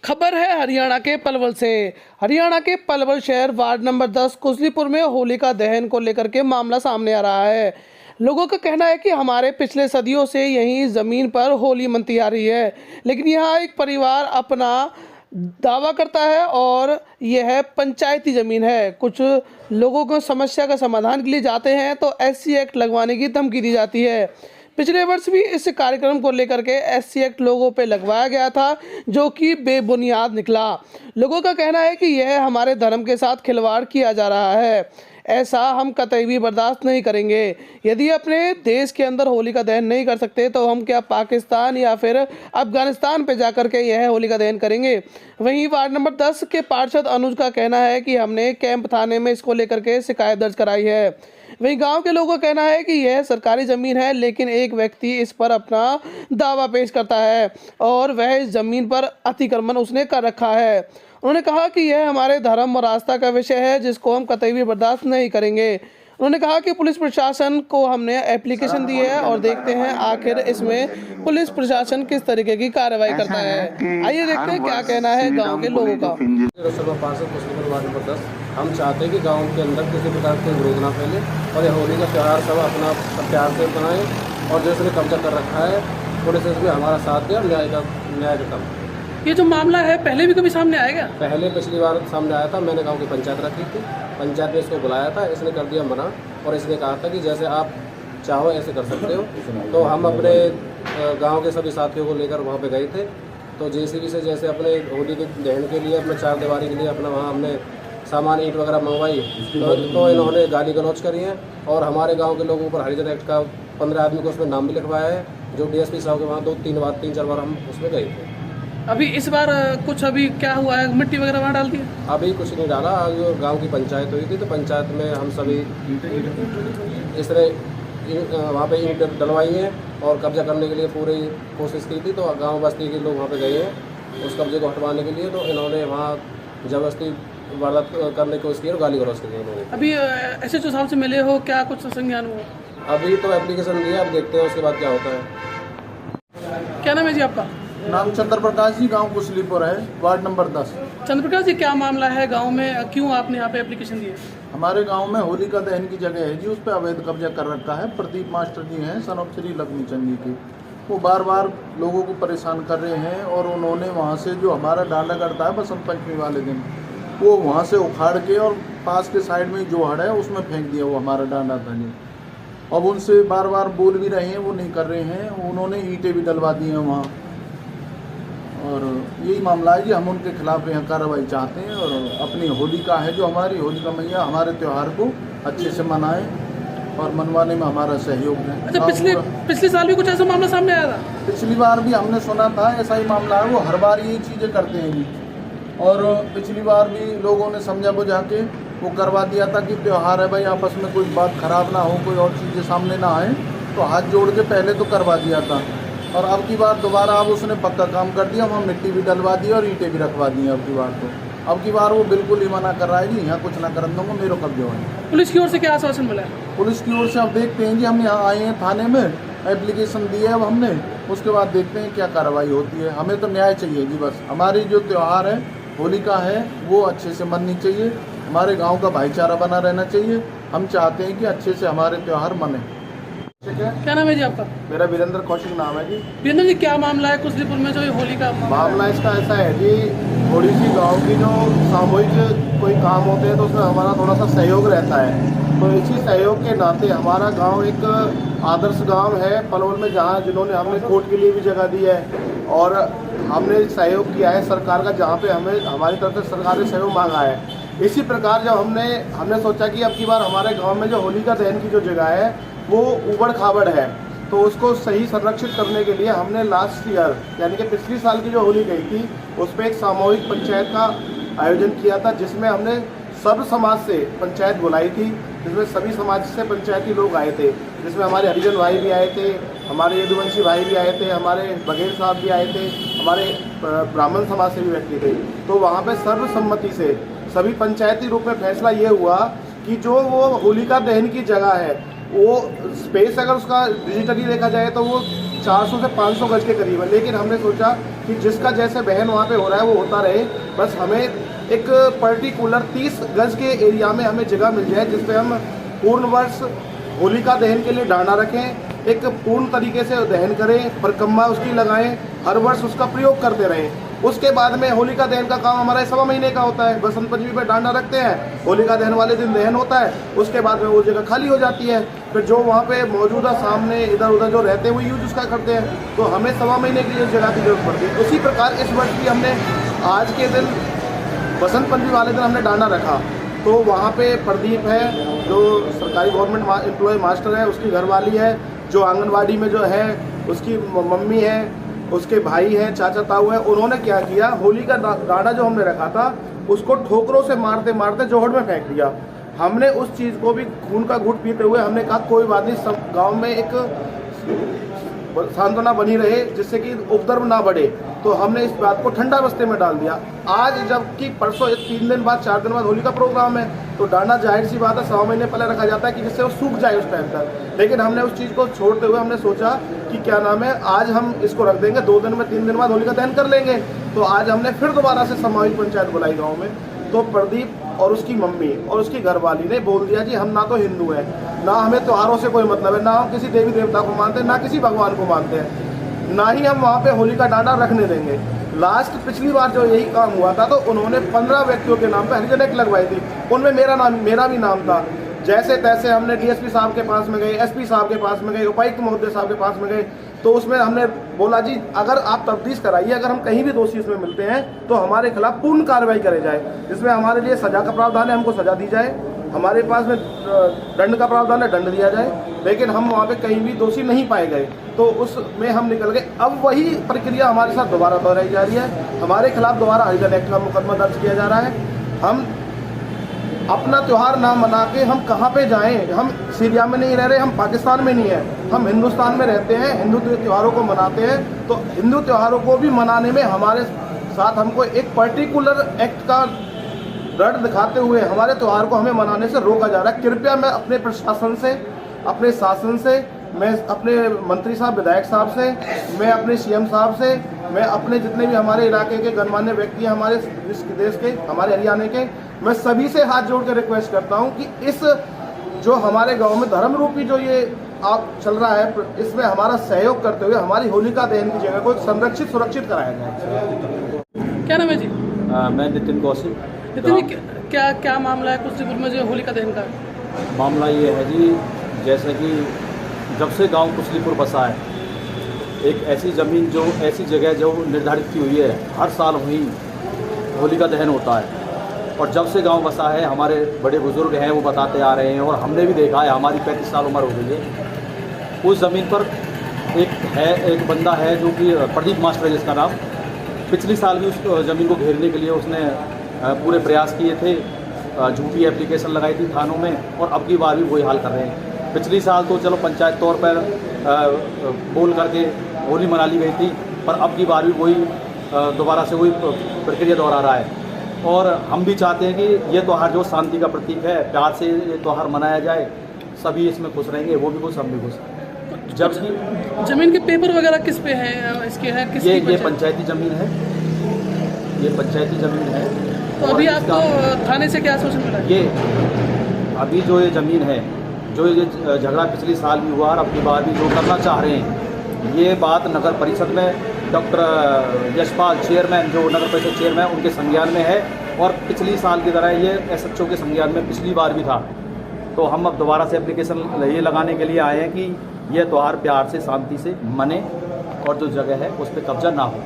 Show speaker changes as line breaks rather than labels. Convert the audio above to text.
खबर है हरियाणा के पलवल से। हरियाणा के पलवल शहर वार्ड नंबर 10 कुसलीपुर में होलिका दहन को लेकर के मामला सामने आ रहा है। लोगों का कहना है कि हमारे पिछले सदियों से यही ज़मीन पर होली मनती आ रही है, लेकिन यहाँ एक परिवार अपना दावा करता है और यह पंचायती ज़मीन है। कुछ लोगों को समस्या का समाधान के लिए जाते हैं तो SC एक्ट लगवाने की धमकी दी जाती है। पिछले वर्ष भी इस कार्यक्रम को लेकर के SC एक्ट लोगों पे लगवाया गया था, जो कि बेबुनियाद निकला। लोगों का कहना है कि यह हमारे धर्म के साथ खिलवाड़ किया जा रहा है। ऐसा हम कतई भी बर्दाश्त नहीं करेंगे। यदि अपने देश के अंदर होलिका दहन नहीं कर सकते तो हम क्या पाकिस्तान या फिर अफगानिस्तान पे जाकर के यह होलिका दहन करेंगे। वहीं वार्ड नंबर 10 के पार्षद अनुज का कहना है कि हमने कैंप थाने में इसको लेकर के शिकायत दर्ज कराई है। वहीं गांव के लोगों का कहना है कि यह सरकारी ज़मीन है, लेकिन एक व्यक्ति इस पर अपना दावा पेश करता है और वह इस ज़मीन पर अतिक्रमण उसने कर रखा है। उन्होंने कहा कि यह हमारे धर्म और आस्था का विषय है, जिसको हम कतई भी बर्दाश्त नहीं करेंगे। उन्होंने कहा कि पुलिस प्रशासन को हमने एप्लीकेशन दी है और देखते हैं आखिर इसमें पुलिस प्रशासन किस तरीके की कार्रवाई करता है। आइए देखते हैं क्या कहना है गांव के लोगों का।
हम चाहते हैं कि गांव के अंदर किसी प्रकार के विरोध ना फैले और यह होली का त्यौहार सब अपना प्यार से मनाएं और जो इसने कब्जा कर रखा है पुलिस इसमें हमारा साथ दे और न्याय का काम।
ये जो मामला है पहले भी कभी सामने आएगा?
पहले पिछली बार सामने आया था। मैंने गांव की पंचायत रखी थी, पंचायत ने इसको बुलाया था, इसने कर दिया मना और इसने कहा था कि जैसे आप चाहो ऐसे कर सकते हो। तो हम अपने गांव के सभी साथियों को लेकर वहां पे गए थे। तो JCB से जैसे अपने होली के दहन के लिए अपने चार दीवारी के लिए अपना वहाँ हमने सामान ईंट वगैरह मंगवाई तो इन्होंने गाली गलौज करी है और हमारे गाँव के लोगों पर हरिजन एक्ट का 15 आदमी को उसमें नाम भी लिखवाया है, जो DSP साहब के वहाँ 3-4 बार हम उसमें गए थे।
अभी इस बार कुछ अभी क्या हुआ है, मिट्टी वगैरह वहाँ डाल दी?
अभी कुछ नहीं डाला। गांव की पंचायत हुई थी तो पंचायत में हम सभी इस तरह वहाँ पे ईंट डलवाई हैं और कब्जा करने के लिए पूरी कोशिश की थी। तो गांव बस्ती के लोग वहाँ पे गए हैं उस कब्जे को हटवाने के लिए, तो इन्होंने वहाँ जबरदस्ती वारदात करने की कोशिश की और गाली गलौज की इन्होंने।
अभी SHO साहब से मिले हो, क्या कुछ संज्ञान हुआ?
अभी तो एप्लीकेशन दिया, अब देखते हैं उसके बाद क्या होता है।
क्या नाम है जी आपका?
नाम चंद्र प्रकाश जी, गांव कुसलीपुर है, वार्ड नंबर 10।
चंद्र प्रकाश जी, क्या मामला है गांव में, क्यों आपने यहाँ पे एप्लीकेशन दी है?
हमारे गांव में होलिका दहन की जगह है जी, उस पर अवैध कब्जा कर रखा है। प्रदीप मास्टर जी हैं, सन ऑफ श्री लक्ष्मीचंद जी की। वो बार बार लोगों को परेशान कर रहे हैं और उन्होंने वहाँ से जो हमारा डांडा करता है बसंत पंचमी वाले दिन, वो वहाँ से उखाड़ के और पास के साइड में जो हड़ है उसमें फेंक दिया वो हमारा डांडा था जी। अब उनसे बार बार बोल भी रहे हैं, वो नहीं कर रहे हैं। उन्होंने ईंटें भी डलवा दी हैं वहाँ और यही मामला है जी। हम उनके खिलाफ यहाँ कार्रवाई चाहते हैं और अपनी होलिका है जो हमारी होलिका मैया हमारे त्यौहार को अच्छे से मनाएं और मनवाने में हमारा सहयोग है।
अच्छा, पिछले साल भी कुछ ऐसा मामला सामने आया था?
पिछली बार भी हमने सुना था ऐसा ही मामला है। वो हर बार यही चीज़ें करते हैं जी और पिछली बार भी लोगों ने समझा बुझा के वो करवा दिया था कि त्यौहार है भाई, आपस में कोई बात खराब ना हो, कोई और चीज़ें सामने ना आए, तो हाथ जोड़ के पहले तो करवा दिया था। और अब की बार दोबारा अब उसने पक्का काम कर दिया, वहाँ मिट्टी भी डलवा दी और ईंटें भी रखवा दी। अब की बार तो अब की बार वो बिल्कुल ही मना कर रहा है जी, यहाँ कुछ ना कर दूँगा, मेरे कब्जे है।
पुलिस की ओर से क्या आश्वासन मिला?
पुलिस की ओर से अब देखते हैं जी, हम यहाँ आए हैं थाने में, एप्लीकेशन दी है अब हमने, उसके बाद देखते हैं क्या कार्रवाई होती है। हमें तो न्याय चाहिए जी, बस हमारी जो त्यौहार है होलिका है वो अच्छे से मननी चाहिए, हमारे गाँव का भाईचारा बना रहना चाहिए। हम चाहते हैं कि अच्छे से हमारे त्यौहार मने।
क्या नाम है जी आपका?
मेरा वीरेंद्र कौशिक नाम है जी।
वीरेंद्र जी, क्या मामला है कुसलीपुर में जो ये होली का
मामला इसका ऐसा है जी, थोड़ी सी गांव की जो सामूहिक कोई काम होते हैं तो उसमें हमारा थोड़ा सा सहयोग रहता है। तो इसी सहयोग के नाते हमारा गांव एक आदर्श गांव है पलवल में, जहां जिन्होंने हमने कोर्ट के लिए भी जगह दी है और हमने सहयोग किया है सरकार का, जहाँ पे हमें हमारी तरफ से सरकार ने सहयोग मांगा है। इसी प्रकार जब हमने सोचा कि अब की बार हमारे गाँव में जो होलिका दहन की जो जगह है वो उबड़ खाबड़ है, तो उसको सही संरक्षित करने के लिए हमने लास्ट ईयर यानी कि पिछली साल की जो होली गई थी उस पर एक सामूहिक पंचायत का आयोजन किया था, जिसमें हमने सब समाज से पंचायत बुलाई थी, जिसमें सभी समाज से पंचायती लोग आए थे, जिसमें हमारे हरिजन भाई भी आए थे, हमारे यदुवंशी भाई भी आए थे, हमारे बघेल साहब भी आए थे, हमारे ब्राह्मण समाज से भी व्यक्ति थे। तो वहाँ पे सर्वसम्मति से सभी पंचायती रूप में फैसला ये हुआ कि जो वो होलिका दहन की जगह है वो स्पेस अगर उसका डिजिटली देखा जाए तो वो 400 से 500 गज के करीब है, लेकिन हमने सोचा कि जिसका जैसे बहन वहाँ पे हो रहा है वो होता रहे, बस हमें एक पर्टिकुलर 30 गज के एरिया में हमें जगह मिल जाए जिस पे हम पूर्ण वर्ष होलिका दहन के लिए डांडा रखें, एक पूर्ण तरीके से दहन करें, परिक्रमा उसकी लगाएं, हर वर्ष उसका प्रयोग करते रहें। उसके बाद में होलिका दहन का काम हमारा 1.25 महीने का होता है। बसंत पंचमी पे डांडा रखते हैं, होलिका दहन वाले दिन दहन होता है, उसके बाद में वो जगह खाली हो जाती है। फिर जो वहाँ पे मौजूदा सामने इधर उधर जो रहते हैं वो यूज उसका करते हैं, तो हमें 1.25 महीने की इस जगह की जरूरत पड़ती है। उसी प्रकार इस वर्ष भी हमने आज के दिन बसंत पंचमी वाले दिन हमने डांडा रखा, तो वहाँ पे प्रदीप है जो सरकारी गवर्नमेंट एम्प्लॉय मास्टर है, उसकी घरवाली है, जो आंगनवाड़ी में जो है उसकी मम्मी है, उसके भाई हैं, चाचा ताऊ हैं। उन्होंने क्या किया, होली का डांडा जो हमने रखा था उसको ठोकरों से मारते मारते जोहड़ में फेंक दिया। हमने उस चीज़ को भी खून का घूंट पीते हुए हमने कहा कोई बात नहीं, सब गाँव में एक सांत्वना बनी रहे जिससे कि उपद्रव ना बढ़े, तो हमने इस बात को ठंडा बस्ते में डाल दिया। आज जबकि परसों 3 दिन बाद 4 दिन बाद होली का प्रोग्राम है, तो डांडा जाहिर सी बात है 100 महीने पहले रखा जाता है कि जिससे वो सूख जाए उस टाइम तक। लेकिन हमने उस चीज़ को छोड़ते हुए हमने सोचा कि क्या नाम है, आज हम इसको रख देंगे, 2 दिन में 3 दिन बाद होली का दहन कर लेंगे। तो आज हमने फिर दोबारा से सामूहिक पंचायत बुलाई गाँव में, तो प्रदीप और उसकी मम्मी और उसकी घरवाली ने बोल दिया जी हम ना तो हिंदू हैं, ना हमें त्योहारों से कोई मतलब है, ना हम किसी देवी देवता को मानते हैं, ना किसी भगवान को मानते हैं, ना ही हम वहाँ पे होली का डांडा रखने देंगे। लास्ट पिछली बार जो यही काम हुआ था तो उन्होंने 15 व्यक्तियों के नाम पे हरिजन एक्ट लगवाई थी, उनमें मेरा भी नाम था। जैसे तैसे हमने डीएसपी साहब के पास में गए, एसपी साहब के पास में गए, उपायुक्त महोदय साहब के पास में गए, तो उसमें हमने बोला जी अगर आप तफ्तीश कराइए, अगर हम कहीं भी दोषी इसमें मिलते हैं तो हमारे खिलाफ पूर्ण कार्रवाई करे जाए, जिसमें हमारे लिए सजा का प्रावधान है, हमको सजा दी जाए, हमारे पास में दंड का प्रावधान है, दंड दिया जाए। लेकिन हम वहाँ पे कहीं भी दोषी नहीं पाए गए, तो उसमें हम निकल गए। अब वही प्रक्रिया हमारे साथ दोबारा दोहराई जा रही है, हमारे खिलाफ दोबारा हरिजन एक्ट का मुकदमा दर्ज किया जा रहा है। हम अपना त्यौहार ना मना के हम कहाँ पे जाएं? हम सीरिया में नहीं रह रहे, हम पाकिस्तान में नहीं है, हम हिंदुस्तान में रहते हैं, हिंदू त्योहारों को मनाते हैं, तो हिंदू त्योहारों को भी मनाने में हमारे साथ हमको एक पर्टिकुलर एक्ट का डर दिखाते हुए हमारे त्यौहार को हमें मनाने से रोका जा रहा है। कृपया मैं अपने प्रशासन से, अपने शासन से, मैं अपने मंत्री साहब, विधायक साहब से, मैं अपने सीएम साहब से, मैं अपने जितने भी हमारे इलाके के गणमान्य व्यक्ति हैं, हमारे इस देश के, हमारे हरियाणा के, मैं सभी से हाथ जोड़ कर रिक्वेस्ट करता हूं कि इस जो हमारे गांव में धर्म रूपी जो ये आप चल रहा है, इसमें हमारा सहयोग करते हुए हमारी होलिका दहन की जगह को संरक्षित सुरक्षित कराया जाए।
क्या नाम है जी?
मैं नितिन कौशिक।
नितिन जी, क्या मामला है कुश्तीपुर में जो होलिका दहन का?
मामला ये है जी, जैसे कि जब से गांव कुशलीपुर बसा है, एक ऐसी ज़मीन जो ऐसी जगह जो निर्धारित की हुई है, हर साल वहीं होलिका दहन होता है। और जब से गांव बसा है, हमारे बड़े बुजुर्ग हैं वो बताते आ रहे हैं और हमने भी देखा है, हमारी 35 साल उम्र हो गई है। उस ज़मीन पर एक बंदा है जो कि प्रदीप मास्टर है जिसका नाम, पिछली साल भी उस ज़मीन को घेरने के लिए उसने पूरे प्रयास किए थे, झूठी एप्लीकेशन लगाई थी थानों में, और अब की बार भी वही हाल कर रहे हैं। पिछली साल तो चलो पंचायत तौर पर बोल करके होली मना ली गई थी, पर अब की बार भी वही दोबारा से वही प्रक्रिया दोहरा रहा है। और हम भी चाहते हैं कि ये त्यौहार जो शांति का प्रतीक है, प्यार से ये त्यौहार मनाया जाए, सभी इसमें खुश रहेंगे, वो भी खुश, हम भी खुश। जबकि
जमीन के पेपर वगैरह किस पे है, इसके है किस?
ये पंचायती ज़मीन है, ये पंचायती ज़मीन है।
तो अभी आपको थाने से क्या आश्वासन मिला?
ये अभी जो ये ज़मीन है, जो ये झगड़ा पिछली साल भी हुआ और अब की बार भी जो करना चाह रहे हैं, ये बात नगर परिषद में डॉक्टर यशपाल चेयरमैन, जो नगर परिषद चेयरमैन, उनके संज्ञान में है, और पिछली साल की तरह ये एसएचओ के संज्ञान में पिछली बार भी था। तो हम अब दोबारा से एप्लीकेशन ये लगाने के लिए आए हैं कि यह त्यौहार प्यार से, शांति से मने और जो जगह है उस पर कब्जा ना हो।